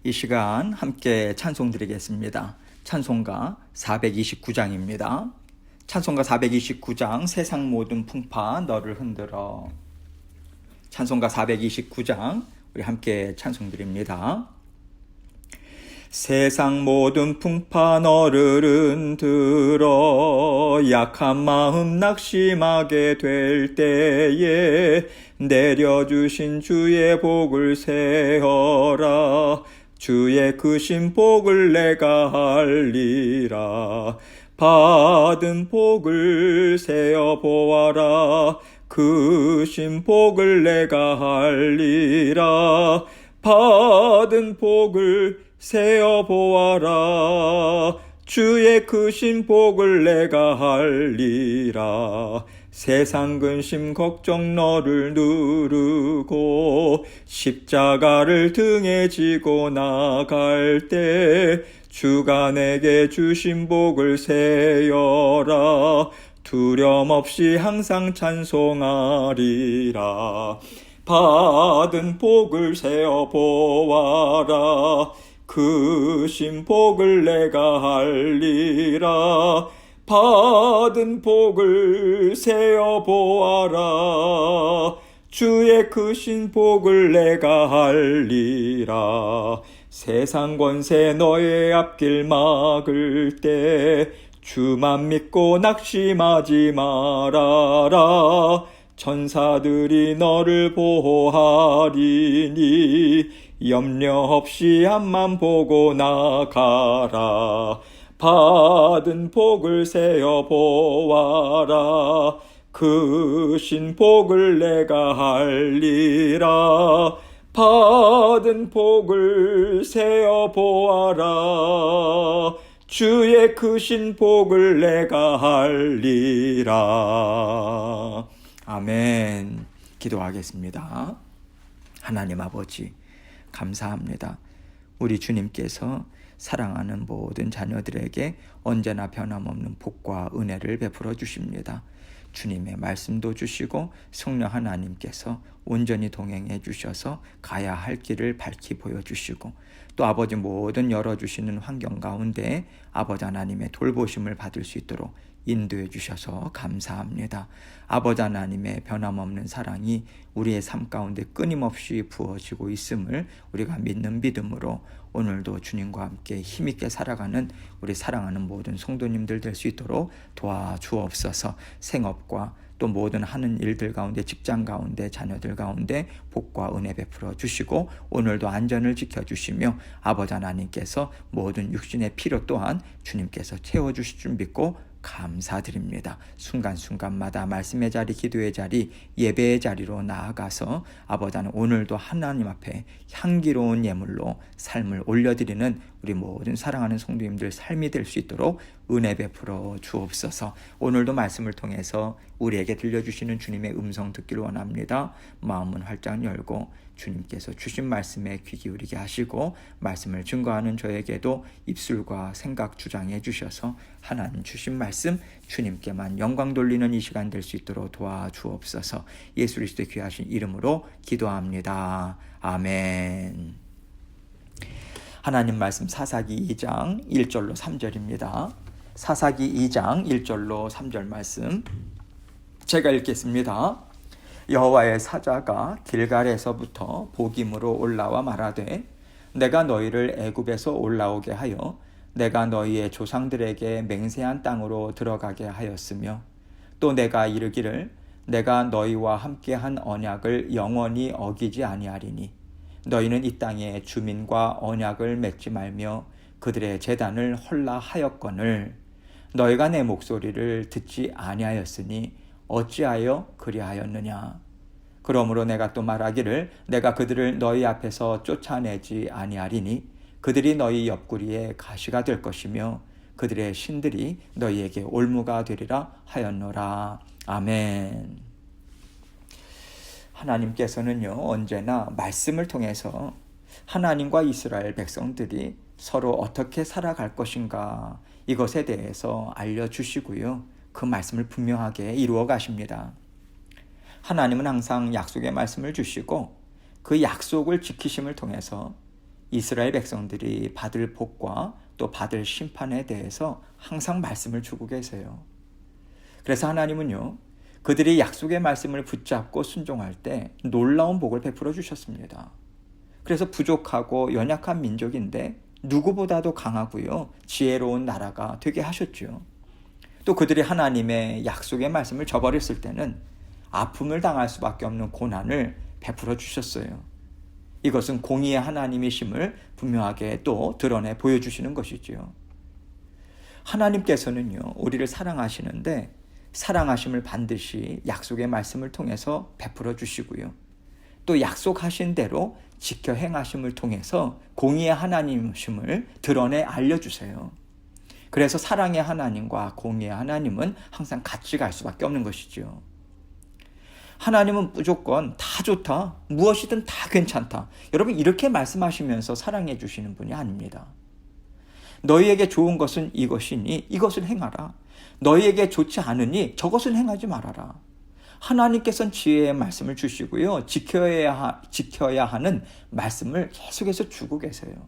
이 시간 함께 찬송 드리겠습니다. 찬송가 429장입니다. 찬송가 429장 세상 모든 풍파 너를 흔들어. 찬송가 429장 우리 함께 찬송 드립니다. 세상 모든 풍파 너를 흔들어 약한 마음 낙심하게 될 때에 내려주신 주의 복을 세어라. 주의 크신 복을 내가 알리라. 받은 복을 세어 보아라. 크신 복을 내가 알리라. 받은 복을 세어 보아라. 주의 크신 복을 내가 알리라. 세상 근심 걱정 너를 누르고 십자가를 등에 지고 나갈 때 주가 내게 주신 복을 세어라. 두려움 없이 항상 찬송하리라. 받은 복을 세어 보아라. 크신 복을 내가 알리라. 받은 복을 세어 보아라. 주의 크신 복을 내가 알리라. 세상 권세 너의 앞길 막을 때 주만 믿고 낙심하지 말아라. 천사들이 너를 보호하리니 염려 없이 앞만 보고 나가라. 받은 복을 세어 보아라. 크신 복을 내가 알리라. 받은 복을 세어 보아라. 주의 크신 복을 내가 알리라. 아멘. 기도하겠습니다. 하나님 아버지, 감사합니다. 우리 주님께서 사랑하는 모든 자녀들에게 언제나 변함없는 복과 은혜를 베풀어 주십니다. 주님의 말씀도 주시고 성령 하나님께서 온전히 동행해 주셔서 가야 할 길을 밝히 보여주시고 또 아버지 모든 열어주시는 환경 가운데 아버지 하나님의 돌보심을 받을 수 있도록 인도해 주셔서 감사합니다. 아버지 하나님의 변함없는 사랑이 우리의 삶 가운데 끊임없이 부어지고 있음을 우리가 믿는 믿음으로 오늘도 주님과 함께 힘있게 살아가는 우리 사랑하는 모든 성도님들 될 수 있도록 도와주옵소서. 생업과 또 모든 하는 일들 가운데 직장 가운데 자녀들 가운데 복과 은혜 베풀어 주시고 오늘도 안전을 지켜주시며 아버지 하나님께서 모든 육신의 필요 또한 주님께서 채워주실 줄 믿고 감사드립니다. 순간순간마다 말씀의 자리, 기도의 자리, 예배의 자리로 나아가서 아버지 하나님 오늘도 하나님 앞에 향기로운 예물로 삶을 올려드리는 우리 모든 사랑하는 성도님들 삶이 될 수 있도록 은혜 베풀어 주옵소서. 오늘도 말씀을 통해서 우리에게 들려주시는 주님의 음성 듣기를 원합니다. 마음은 활짝 열고 주님께서 주신 말씀에 귀 기울이게 하시고 말씀을 증거하는 저에게도 입술과 생각 주장해 주셔서 하나님 주신 말씀 주님께만 영광 돌리는 이 시간 될 수 있도록 도와주옵소서. 예수 그리스도의 귀하신 이름으로 기도합니다. 아멘. 하나님 말씀 사사기 2장 1절로 3절입니다. 사사기 2장 1절로 3절 말씀 제가 읽겠습니다. 여호와의 사자가 길갈에서부터 보김으로 올라와 말하되 내가 너희를 애굽에서 올라오게 하여 내가 너희의 조상들에게 맹세한 땅으로 들어가게 하였으며 또 내가 이르기를 내가 너희와 함께한 언약을 영원히 어기지 아니하리니 너희는 이 땅의 주민과 언약을 맺지 말며 그들의 제단을 헐라 하였거늘 너희가 내 목소리를 듣지 아니하였으니 어찌하여 그리하였느냐. 그러므로 내가 또 말하기를 내가 그들을 너희 앞에서 쫓아내지 아니하리니 그들이 너희 옆구리에 가시가 될 것이며 그들의 신들이 너희에게 올무가 되리라 하였노라. 아멘. 하나님께서는요 언제나 말씀을 통해서 하나님과 이스라엘 백성들이 서로 어떻게 살아갈 것인가 이것에 대해서 알려주시고요. 그 말씀을 분명하게 이루어 가십니다. 하나님은 항상 약속의 말씀을 주시고 그 약속을 지키심을 통해서 이스라엘 백성들이 받을 복과 또 받을 심판에 대해서 항상 말씀을 주고 계세요. 그래서 하나님은요, 그들이 약속의 말씀을 붙잡고 순종할 때 놀라운 복을 베풀어 주셨습니다. 그래서 부족하고 연약한 민족인데 누구보다도 강하고요, 지혜로운 나라가 되게 하셨죠. 또 그들이 하나님의 약속의 말씀을 저버렸을 때는 아픔을 당할 수밖에 없는 고난을 베풀어 주셨어요. 이것은 공의의 하나님이심을 분명하게 또 드러내 보여주시는 것이지요. 하나님께서는요, 우리를 사랑하시는데 사랑하심을 반드시 약속의 말씀을 통해서 베풀어 주시고요, 또 약속하신 대로 지켜 행하심을 통해서 공의의 하나님이심을 드러내 알려주세요. 그래서 사랑의 하나님과 공의의 하나님은 항상 같이 갈 수밖에 없는 것이죠. 하나님은 무조건 다 좋다, 무엇이든 다 괜찮다, 여러분 이렇게 말씀하시면서 사랑해 주시는 분이 아닙니다. 너희에게 좋은 것은 이것이니 이것을 행하라, 너희에게 좋지 않으니 저것을 행하지 말아라. 하나님께서는 지혜의 말씀을 주시고요, 지켜야 하는 말씀을 계속해서 주고 계세요.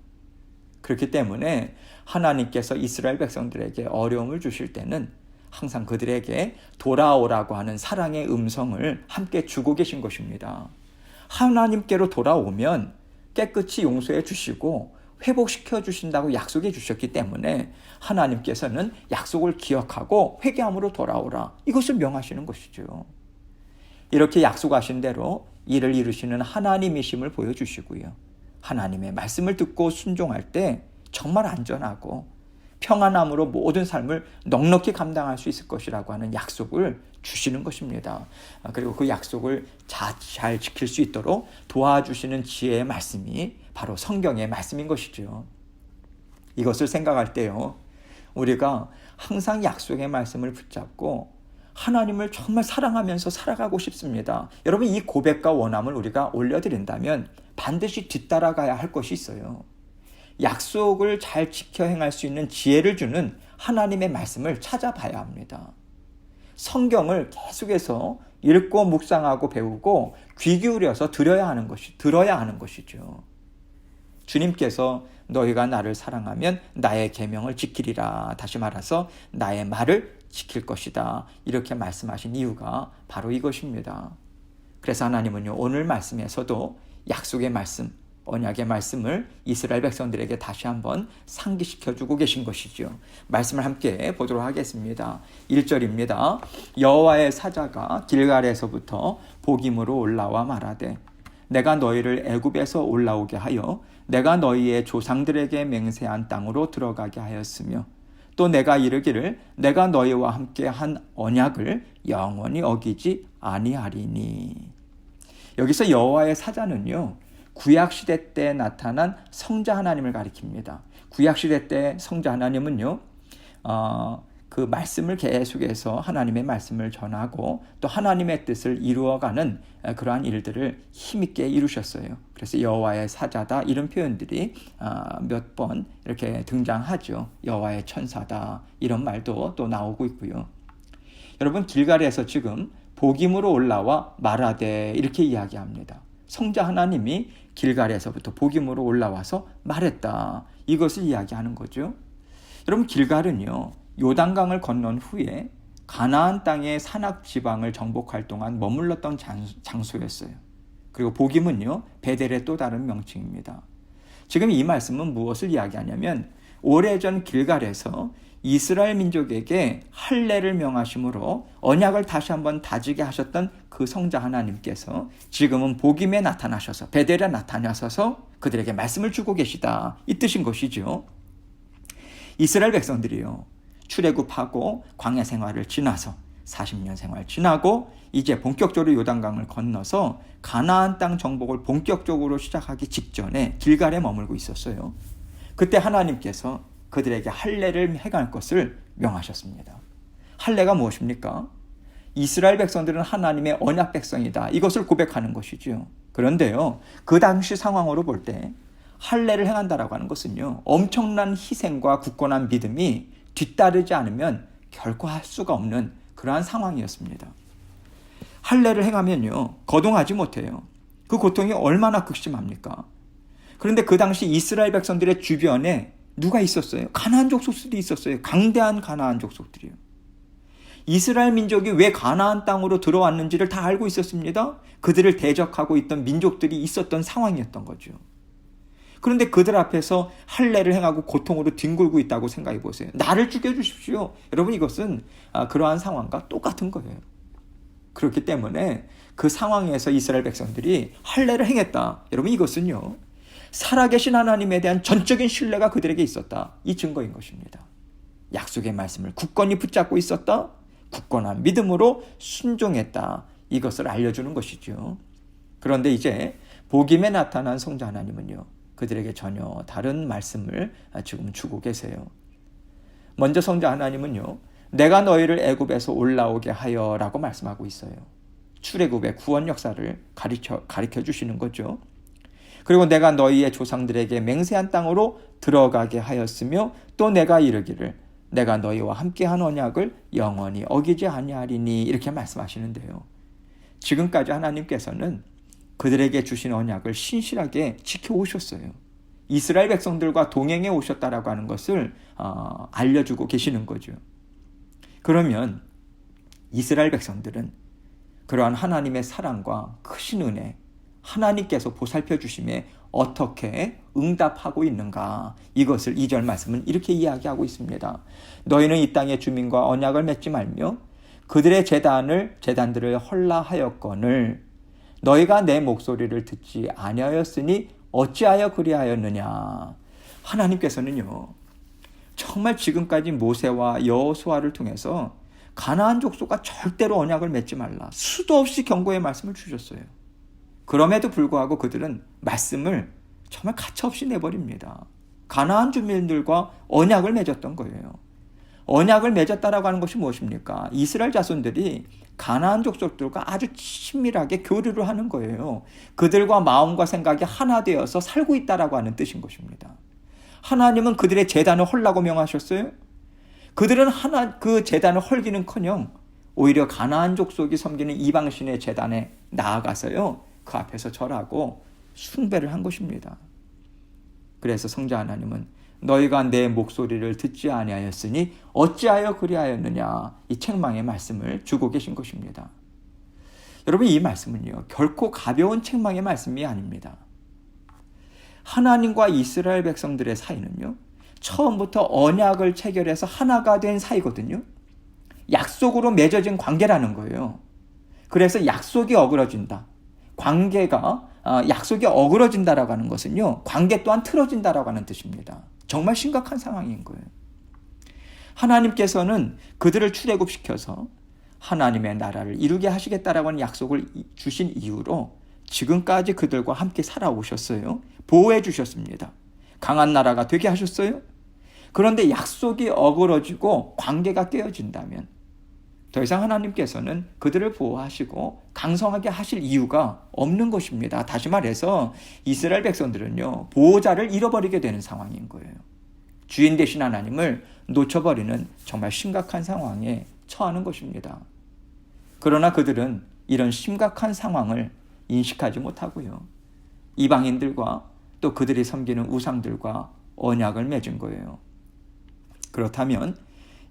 그렇기 때문에 하나님께서 이스라엘 백성들에게 어려움을 주실 때는 항상 그들에게 돌아오라고 하는 사랑의 음성을 함께 주고 계신 것입니다. 하나님께로 돌아오면 깨끗이 용서해 주시고 회복시켜 주신다고 약속해 주셨기 때문에 하나님께서는 약속을 기억하고 회개함으로 돌아오라, 이것을 명하시는 것이죠. 이렇게 약속하신 대로 일을 이루시는 하나님이심을 보여주시고요, 하나님의 말씀을 듣고 순종할 때 정말 안전하고 평안함으로 모든 삶을 넉넉히 감당할 수 있을 것이라고 하는 약속을 주시는 것입니다. 그리고 그 약속을 잘 지킬 수 있도록 도와주시는 지혜의 말씀이 바로 성경의 말씀인 것이죠. 이것을 생각할 때요, 우리가 항상 약속의 말씀을 붙잡고 하나님을 정말 사랑하면서 살아가고 싶습니다. 여러분, 이 고백과 원함을 우리가 올려드린다면 반드시 뒤따라가야 할 것이 있어요. 약속을 잘 지켜 행할 수 있는 지혜를 주는 하나님의 말씀을 찾아봐야 합니다. 성경을 계속해서 읽고 묵상하고 배우고 귀 기울여서 들어야 하는 것이죠. 주님께서 너희가 나를 사랑하면 나의 계명을 지키리라, 다시 말해서 나의 말을 지킬 것이다, 이렇게 말씀하신 이유가 바로 이것입니다. 그래서 하나님은요, 오늘 말씀에서도 약속의 말씀, 언약의 말씀을 이스라엘 백성들에게 다시 한번 상기시켜주고 계신 것이죠. 말씀을 함께 보도록 하겠습니다. 1절입니다. 여호와의 사자가 길갈에서부터 복임으로 올라와 말하되 내가 너희를 애굽에서 올라오게 하여 내가 너희의 조상들에게 맹세한 땅으로 들어가게 하였으며 또 내가 이르기를 내가 너희와 함께 한 언약을 영원히 어기지 아니하리니. 여기서 여호와의 사자는요, 구약시대 때 나타난 성자 하나님을 가리킵니다. 구약시대 때 성자 하나님은요, 그 말씀을 계속해서 하나님의 말씀을 전하고 또 하나님의 뜻을 이루어가는 그러한 일들을 힘있게 이루셨어요. 그래서 여호와의 사자다, 이런 표현들이 몇 번 이렇게 등장하죠. 여호와의 천사다, 이런 말도 또 나오고 있고요. 여러분, 길갈에서 지금 복임으로 올라와 말하되 이렇게 이야기합니다. 성자 하나님이 길갈에서부터 복임으로 올라와서 말했다, 이것을 이야기하는 거죠. 여러분, 길갈은요, 요단강을 건넌 후에 가나안 땅의 산악 지방을 정복할 동안 머물렀던 장소였어요. 그리고 복임은요, 베델의 또 다른 명칭입니다. 지금 이 말씀은 무엇을 이야기하냐면 오래전 길갈에서 이스라엘 민족에게 할례를 명하심으로 언약을 다시 한번 다지게 하셨던 그 성자 하나님께서 지금은 복임에 나타나셔서, 베델에 나타나셔서 그들에게 말씀을 주고 계시다, 이 뜻인 것이죠. 이스라엘 백성들이요, 출애굽하고 광야 생활을 지나서 40년 생활 지나고 이제 본격적으로 요단강을 건너서 가나안 땅 정복을 본격적으로 시작하기 직전에 길갈에 머물고 있었어요. 그때 하나님께서 그들에게 할례를 행할 것을 명하셨습니다. 할례가 무엇입니까? 이스라엘 백성들은 하나님의 언약 백성이다, 이것을 고백하는 것이죠. 그런데요, 그 당시 상황으로 볼 때 할례를 행한다라고 하는 것은요, 엄청난 희생과 굳건한 믿음이 뒤따르지 않으면 결코 할 수가 없는 그러한 상황이었습니다. 할례를 행하면요, 거동하지 못해요. 그 고통이 얼마나 극심합니까? 그런데 그 당시 이스라엘 백성들의 주변에 누가 있었어요? 가나안 족속들이 있었어요. 강대한 가나안 족속들이요. 이스라엘 민족이 왜 가나안 땅으로 들어왔는지를 다 알고 있었습니다. 그들을 대적하고 있던 민족들이 있었던 상황이었던 거죠. 그런데 그들 앞에서 할례를 행하고 고통으로 뒹굴고 있다고 생각해 보세요. 나를 죽여주십시오. 여러분, 이것은 그러한 상황과 똑같은 거예요. 그렇기 때문에 그 상황에서 이스라엘 백성들이 할례를 행했다. 여러분, 이것은요, 살아계신 하나님에 대한 전적인 신뢰가 그들에게 있었다. 이 증거인 것입니다. 약속의 말씀을 굳건히 붙잡고 있었다. 굳건한 믿음으로 순종했다. 이것을 알려주는 것이죠. 그런데 이제 복임에 나타난 성자 하나님은요, 그들에게 전혀 다른 말씀을 지금 주고 계세요. 먼저 성자 하나님은요, 내가 너희를 애굽에서 올라오게 하여 라고 말씀하고 있어요. 출애굽의 구원 역사를 가르쳐 주시는 거죠. 그리고 내가 너희의 조상들에게 맹세한 땅으로 들어가게 하였으며 또 내가 이르기를 내가 너희와 함께한 언약을 영원히 어기지 아니하리니, 이렇게 말씀하시는데요. 지금까지 하나님께서는 그들에게 주신 언약을 신실하게 지켜오셨어요. 이스라엘 백성들과 동행해 오셨다라고 하는 것을 알려주고 계시는 거죠. 그러면 이스라엘 백성들은 그러한 하나님의 사랑과 크신 은혜, 하나님께서 보살펴 주심에 어떻게 응답하고 있는가, 이것을 2절 말씀은 이렇게 이야기하고 있습니다. 너희는 이 땅의 주민과 언약을 맺지 말며 그들의 제단들을 헐라하였거늘 너희가 내 목소리를 듣지 아니하였으니 어찌하여 그리하였느냐. 하나님께서는요, 정말 지금까지 모세와 여호수아를 통해서 가나안 족속과 절대로 언약을 맺지 말라, 수도 없이 경고의 말씀을 주셨어요. 그럼에도 불구하고 그들은 말씀을 정말 가차없이 내버립니다. 가나안 주민들과 언약을 맺었던 거예요. 언약을 맺었다라고 하는 것이 무엇입니까? 이스라엘 자손들이 가나안 족속들과 아주 친밀하게 교류를 하는 거예요. 그들과 마음과 생각이 하나 되어서 살고 있다라고 하는 뜻인 것입니다. 하나님은 그들의 제단을 헐라고 명하셨어요. 그들은 그 제단을 헐기는커녕 오히려 가나안 족속이 섬기는 이방신의 제단에 나아가서요, 그 앞에서 절하고 숭배를 한 것입니다. 그래서 성자 하나님은 너희가 내 목소리를 듣지 아니하였으니 어찌하여 그리하였느냐, 이 책망의 말씀을 주고 계신 것입니다. 여러분, 이 말씀은요, 결코 가벼운 책망의 말씀이 아닙니다. 하나님과 이스라엘 백성들의 사이는요, 처음부터 언약을 체결해서 하나가 된 사이거든요. 약속으로 맺어진 관계라는 거예요. 그래서 약속이 어그러진다, 관계가 약속이 어그러진다라고 하는 것은요, 관계 또한 틀어진다라고 하는 뜻입니다. 정말 심각한 상황인 거예요. 하나님께서는 그들을 출애굽시켜서 하나님의 나라를 이루게 하시겠다라고 하는 약속을 주신 이유로 지금까지 그들과 함께 살아오셨어요. 보호해 주셨습니다. 강한 나라가 되게 하셨어요. 그런데 약속이 어그러지고 관계가 깨어진다면 더 이상 하나님께서는 그들을 보호하시고 강성하게 하실 이유가 없는 것입니다. 다시 말해서 이스라엘 백성들은요, 보호자를 잃어버리게 되는 상황인 거예요. 주인 되신 하나님을 놓쳐버리는 정말 심각한 상황에 처하는 것입니다. 그러나 그들은 이런 심각한 상황을 인식하지 못하고요, 이방인들과 또 그들이 섬기는 우상들과 언약을 맺은 거예요. 그렇다면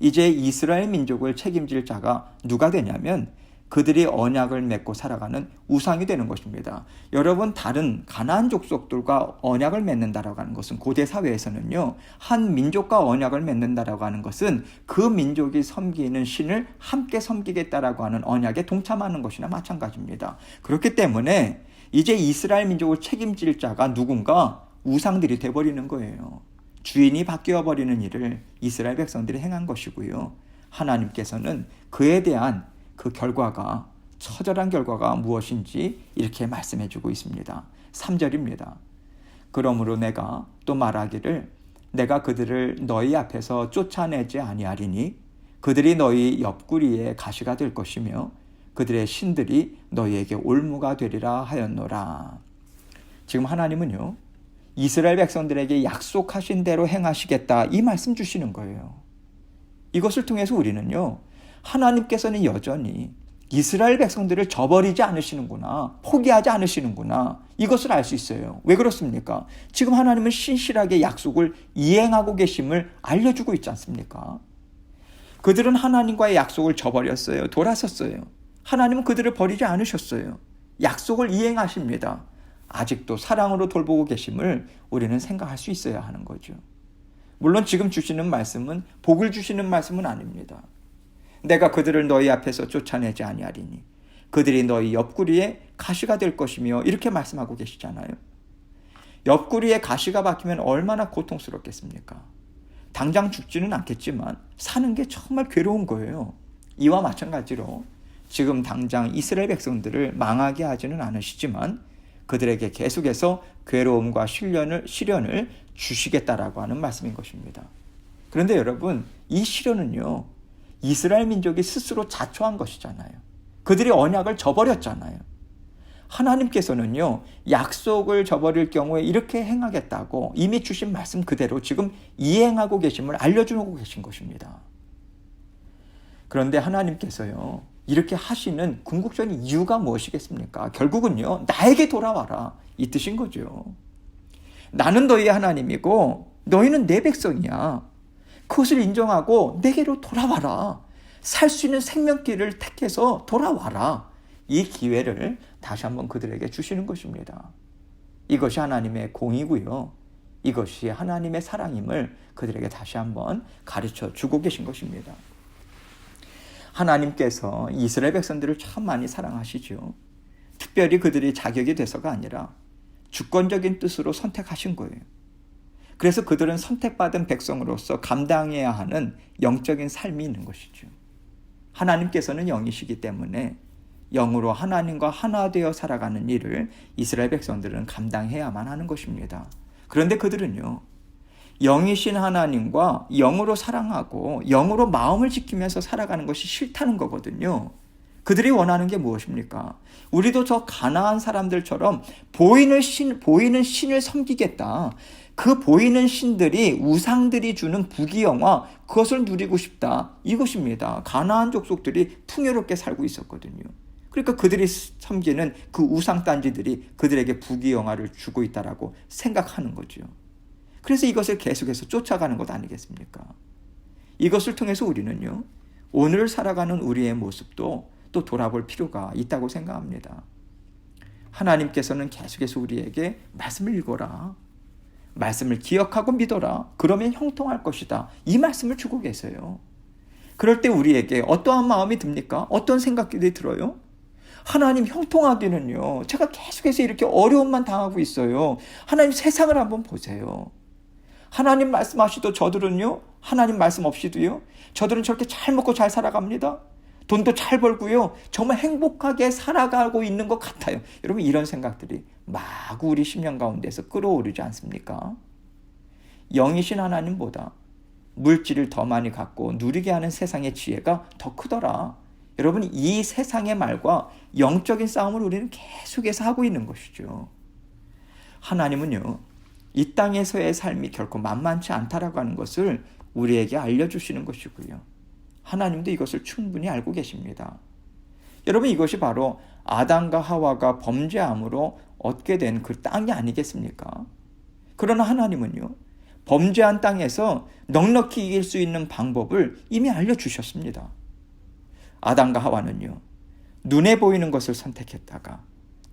이제 이스라엘 민족을 책임질 자가 누가 되냐면 그들이 언약을 맺고 살아가는 우상이 되는 것입니다. 여러분, 다른 가나안 족속들과 언약을 맺는다라고 하는 것은 고대 사회에서는요, 한 민족과 언약을 맺는다라고 하는 것은 그 민족이 섬기는 신을 함께 섬기겠다라고 하는 언약에 동참하는 것이나 마찬가지입니다. 그렇기 때문에 이제 이스라엘 민족을 책임질 자가 누군가 우상들이 돼버리는 거예요. 주인이 바뀌어버리는 일을 이스라엘 백성들이 행한 것이고요, 하나님께서는 그에 대한 그 결과가, 처절한 결과가 무엇인지 이렇게 말씀해주고 있습니다. 3절입니다. 그러므로 내가 또 말하기를 내가 그들을 너희 앞에서 쫓아내지 아니하리니 그들이 너희 옆구리에 가시가 될 것이며 그들의 신들이 너희에게 올무가 되리라 하였노라. 지금 하나님은요, 이스라엘 백성들에게 약속하신 대로 행하시겠다, 이 말씀 주시는 거예요. 이것을 통해서 우리는요, 하나님께서는 여전히 이스라엘 백성들을 저버리지 않으시는구나, 포기하지 않으시는구나, 이것을 알 수 있어요. 왜 그렇습니까? 지금 하나님은 신실하게 약속을 이행하고 계심을 알려주고 있지 않습니까? 그들은 하나님과의 약속을 저버렸어요. 돌아섰어요. 하나님은 그들을 버리지 않으셨어요. 약속을 이행하십니다. 아직도 사랑으로 돌보고 계심을 우리는 생각할 수 있어야 하는 거죠. 물론 지금 주시는 말씀은 복을 주시는 말씀은 아닙니다. 내가 그들을 너희 앞에서 쫓아내지 아니하리니 그들이 너희 옆구리에 가시가 될 것이며, 이렇게 말씀하고 계시잖아요. 옆구리에 가시가 박히면 얼마나 고통스럽겠습니까? 당장 죽지는 않겠지만 사는 게 정말 괴로운 거예요. 이와 마찬가지로 지금 당장 이스라엘 백성들을 망하게 하지는 않으시지만 그들에게 계속해서 괴로움과 시련을 주시겠다라고 하는 말씀인 것입니다. 그런데 여러분, 이 시련은요, 이스라엘 민족이 스스로 자초한 것이잖아요. 그들이 언약을 저버렸잖아요. 하나님께서는요, 약속을 저버릴 경우에 이렇게 행하겠다고 이미 주신 말씀 그대로 지금 이행하고 계심을 알려주고 계신 것입니다. 그런데 하나님께서요, 이렇게 하시는 궁극적인 이유가 무엇이겠습니까? 결국은요, 나에게 돌아와라, 이 뜻인 거죠. 나는 너희의 하나님이고 너희는 내 백성이야. 그것을 인정하고 내게로 돌아와라. 살 수 있는 생명길을 택해서 돌아와라. 이 기회를 다시 한번 그들에게 주시는 것입니다. 이것이 하나님의 공이고요. 이것이 하나님의 사랑임을 그들에게 다시 한번 가르쳐 주고 계신 것입니다. 하나님께서 이스라엘 백성들을 참 많이 사랑하시죠. 특별히 그들이 자격이 돼서가 아니라 주권적인 뜻으로 선택하신 거예요. 그래서 그들은 선택받은 백성으로서 감당해야 하는 영적인 삶이 있는 것이죠. 하나님께서는 영이시기 때문에 영으로 하나님과 하나 되어 살아가는 일을 이스라엘 백성들은 감당해야만 하는 것입니다. 그런데 그들은요, 영이신 하나님과 영으로 사랑하고 영으로 마음을 지키면서 살아가는 것이 싫다는 거거든요. 그들이 원하는 게 무엇입니까? 우리도 저 가나안 사람들처럼 보이는 신을 섬기겠다. 그 보이는 신들이, 우상들이 주는 부귀영화, 그것을 누리고 싶다. 이것입니다. 가나안 족속들이 풍요롭게 살고 있었거든요. 그러니까 그들이 섬기는 그 우상단지들이 그들에게 부귀영화를 주고 있다라고 생각하는 거죠. 그래서 이것을 계속해서 쫓아가는 것 아니겠습니까? 이것을 통해서 우리는요, 오늘 살아가는 우리의 모습도 또 돌아볼 필요가 있다고 생각합니다. 하나님께서는 계속해서 우리에게 말씀을 읽어라, 말씀을 기억하고 믿어라, 그러면 형통할 것이다, 이 말씀을 주고 계세요. 그럴 때 우리에게 어떠한 마음이 듭니까? 어떤 생각들이 들어요? 하나님, 형통하기는요, 제가 계속해서 이렇게 어려움만 당하고 있어요. 하나님, 세상을 한번 보세요. 하나님 말씀하시도 저들은요, 하나님 말씀 없이도요, 저들은 저렇게 잘 먹고 잘 살아갑니다. 돈도 잘 벌고요, 정말 행복하게 살아가고 있는 것 같아요. 여러분, 이런 생각들이 마구 우리 심령 가운데서 끌어오르지 않습니까? 영이신 하나님보다 물질을 더 많이 갖고 누리게 하는 세상의 지혜가 더 크더라. 여러분, 이 세상의 말과 영적인 싸움을 우리는 계속해서 하고 있는 것이죠. 하나님은요, 이 땅에서의 삶이 결코 만만치 않다라고 하는 것을 우리에게 알려주시는 것이고요. 하나님도 이것을 충분히 알고 계십니다. 여러분, 이것이 바로 아담과 하와가 범죄함으로 얻게 된 그 땅이 아니겠습니까? 그러나 하나님은요, 범죄한 땅에서 넉넉히 이길 수 있는 방법을 이미 알려주셨습니다. 아담과 하와는요, 눈에 보이는 것을 선택했다가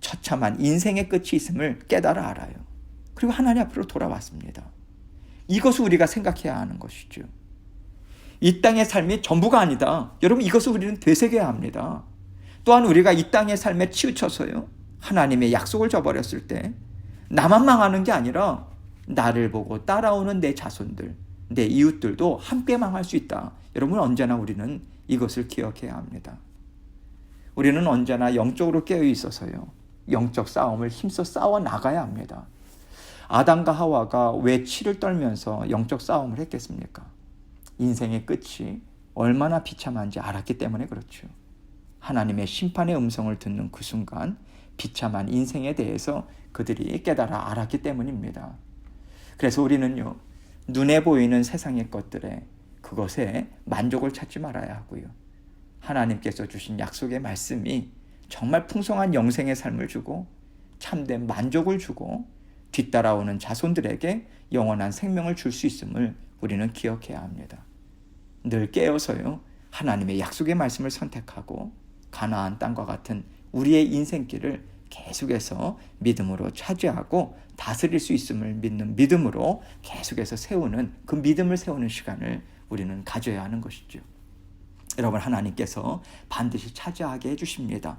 처참한 인생의 끝이 있음을 깨달아 알아요. 그리고 하나님 앞으로 돌아왔습니다. 이것을 우리가 생각해야 하는 것이죠. 이 땅의 삶이 전부가 아니다. 여러분, 이것을 우리는 되새겨야 합니다. 또한 우리가 이 땅의 삶에 치우쳐서요, 하나님의 약속을 저버렸을 때 나만 망하는 게 아니라 나를 보고 따라오는 내 자손들, 내 이웃들도 함께 망할 수 있다. 여러분, 언제나 우리는 이것을 기억해야 합니다. 우리는 언제나 영적으로 깨어 있어서요, 영적 싸움을 힘써 싸워 나가야 합니다. 아담과 하와가 왜 치를 떨면서 영적 싸움을 했겠습니까? 인생의 끝이 얼마나 비참한지 알았기 때문에 그렇죠. 하나님의 심판의 음성을 듣는 그 순간 비참한 인생에 대해서 그들이 깨달아 알았기 때문입니다. 그래서 우리는요, 눈에 보이는 세상의 것들에, 그것에 만족을 찾지 말아야 하고요, 하나님께서 주신 약속의 말씀이 정말 풍성한 영생의 삶을 주고 참된 만족을 주고 뒤따라오는 자손들에게 영원한 생명을 줄 수 있음을 우리는 기억해야 합니다. 늘 깨어서요, 하나님의 약속의 말씀을 선택하고 가나안 땅과 같은 우리의 인생길을 계속해서 믿음으로 차지하고 다스릴 수 있음을 믿는 믿음으로 계속해서 세우는, 그 믿음을 세우는 시간을 우리는 가져야 하는 것이죠. 여러분, 하나님께서 반드시 차지하게 해주십니다.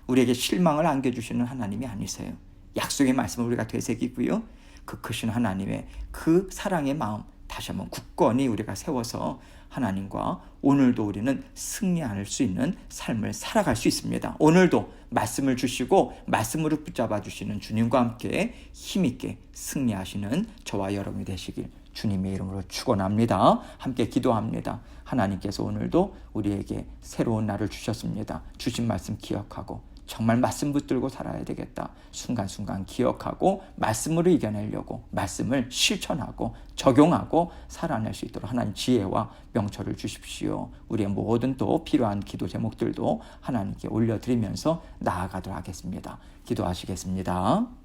우리에게 실망을 안겨주시는 하나님이 아니세요. 약속의 말씀을 우리가 되새기고요, 그 크신 하나님의 그 사랑의 마음 다시 한번 굳건히 우리가 세워서 하나님과 오늘도 우리는 승리할 수 있는 삶을 살아갈 수 있습니다. 오늘도 말씀을 주시고 말씀으로 붙잡아 주시는 주님과 함께 힘있게 승리하시는 저와 여러분이 되시길 주님의 이름으로 축원합니다. 함께 기도합니다. 하나님께서 오늘도 우리에게 새로운 날을 주셨습니다. 주신 말씀 기억하고 정말 말씀 붙들고 살아야 되겠다. 순간순간 기억하고 말씀으로 이겨내려고, 말씀을 실천하고 적용하고 살아낼 수 있도록 하나님 지혜와 명철을 주십시오. 우리의 모든 또 필요한 기도 제목들도 하나님께 올려드리면서 나아가도록 하겠습니다. 기도하시겠습니다.